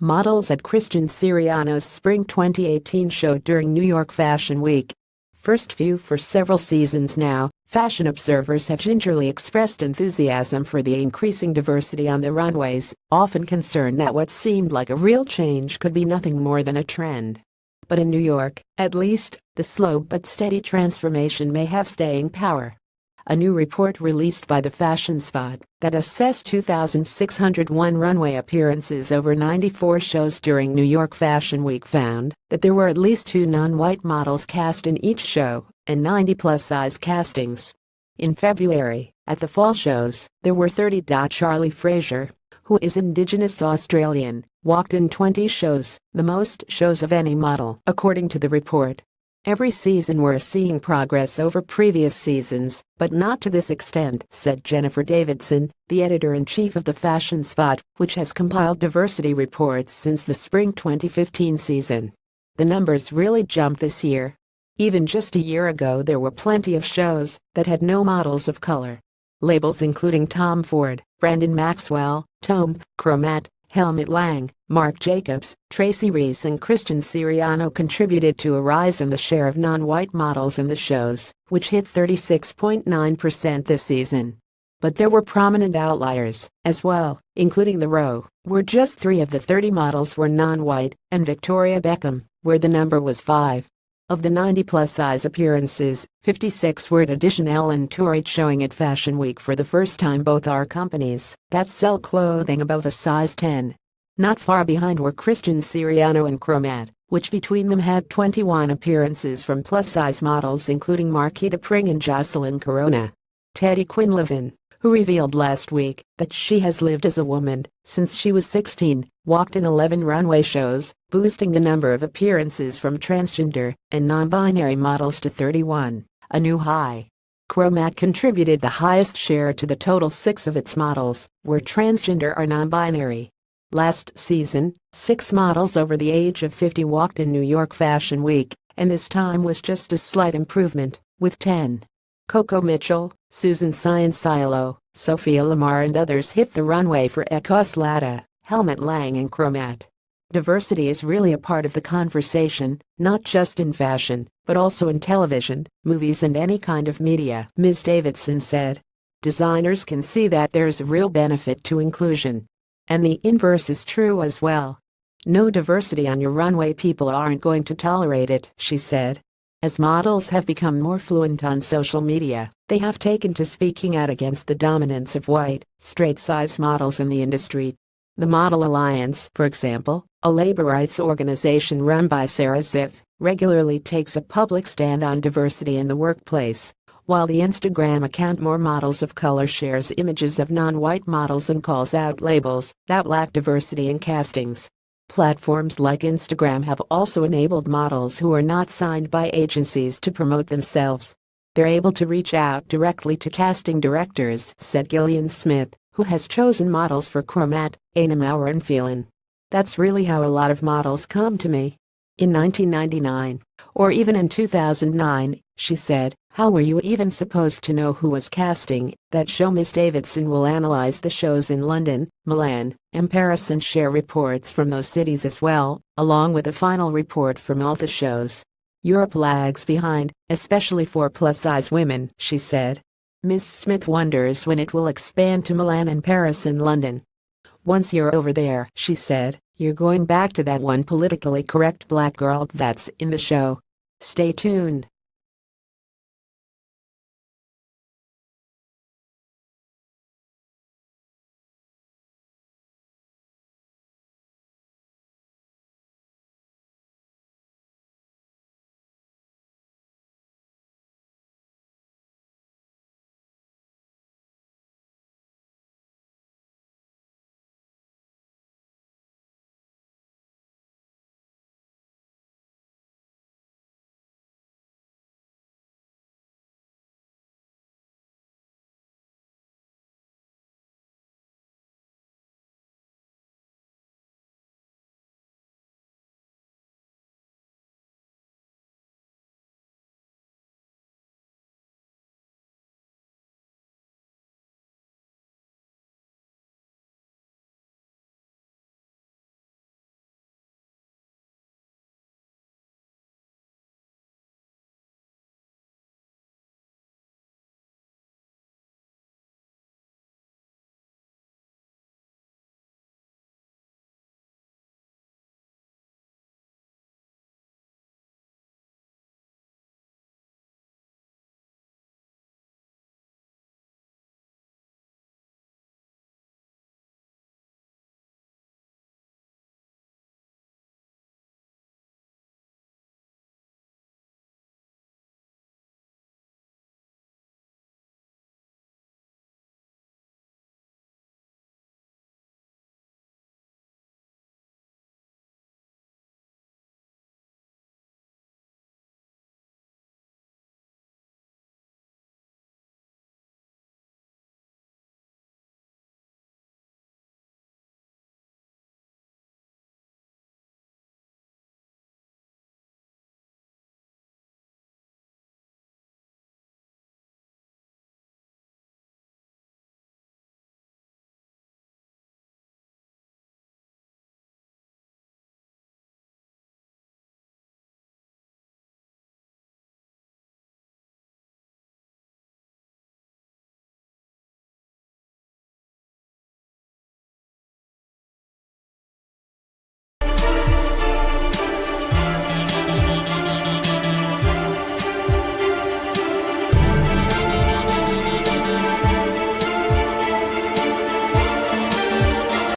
Models at Christian Siriano's Spring 2018 show during New York Fashion Week. Firstview for several seasons now, fashion observers have gingerly expressed enthusiasm for the increasing diversity on the runways, often concerned that what seemed like a real change could be nothing more than a trend. But in New York, at least, the slow but steady transformation may have staying power. A new report released by the Fashion Spot that assessed 2,601 runway appearances over 94 shows during New York Fashion Week found that there were at least 2 non-white models cast in each show and 90 plus-size castings. In February, at the fall shows, there were 30. Charlie Fraser, who is Indigenous Australian, walked in 20 shows, the most shows of any model, according to the report. Every season we're seeing progress over previous seasons, but not to this extent, said Jennifer Davidson, the editor-in-chief of the Fashion Spot, which has compiled diversity reports since the spring 2015 season. The numbers really jumped this year. Even just a year ago there were plenty of shows that had no models of color. Labels including Tom Ford, Brandon Maxwell, Tome, Chromat, Helmut Lang, Marc Jacobs, Tracy Reese and Christian Siriano contributed to a rise in the share of non-white models in the shows, which hit 36.9% this season. But there were prominent outliers, as well, including The Row, where just 3 of the 30 models were non-white, and Victoria Beckham, where the number was 5. Of the 90 plus-size appearances, 56 were at Edition Ellen Tourette showing at Fashion Week for the first time. Both are companies that sell clothing above a size 10. Not far behind were Christian Siriano and Chromat, which between them had 21 appearances from plus-size models including Marquita Pring and Jocelyn Corona. Teddy Quinlivan, who revealed last week that she has lived as a woman since she was 16, walked in 11 runway shows, boosting the number of appearances from transgender and non-binary models to 31, a new high. Chromat contributed the highest share to the total. 6 of its models were transgender or non-binary. Last season, 6 models over the age of 50 walked in New York Fashion Week, and this time was just a slight improvement, with 10. Coco Mitchell, Susan Science-Silo, Sophia Lamar and others hit the runway for Ecos Lada, Helmut Lang and Chromat. Diversity is really a part of the conversation, not just in fashion, but also in television, movies and any kind of media, Ms. Davidson said. Designers can see that there's a real benefit to inclusion. And the inverse is true as well. No diversity on your runway, people aren't going to tolerate it, she said. As models have become more fluent on social media, they have taken to speaking out against the dominance of white, straight-size models in the industry. The Model Alliance, for example, a labor rights organization run by Sarah Ziff, regularly takes a public stand on diversity in the workplace, while the Instagram account More Models of Color shares images of non-white models and calls out labels that lack diversity in castings. Platforms like Instagram have also enabled models who are not signed by agencies to promote themselves. They're able to reach out directly to casting directors, said Gillian Smith, who has chosen models for Chromat, Aina Maurer and Phelan. That's really how a lot of models come to me. In 1999, or even in 2009, she said, how were you even supposed to know who was casting that show? Ms. Davidson will analyze the shows in London, Milan, and Paris and share reports from those cities as well, along with a final report from all the shows. Europe lags behind, especially for plus-size women, she said. Ms. Smith wonders when it will expand to Milan and Paris and London. Once you're over there, she said, you're going back to that one politically correct black girl that's in the show. Stay tuned.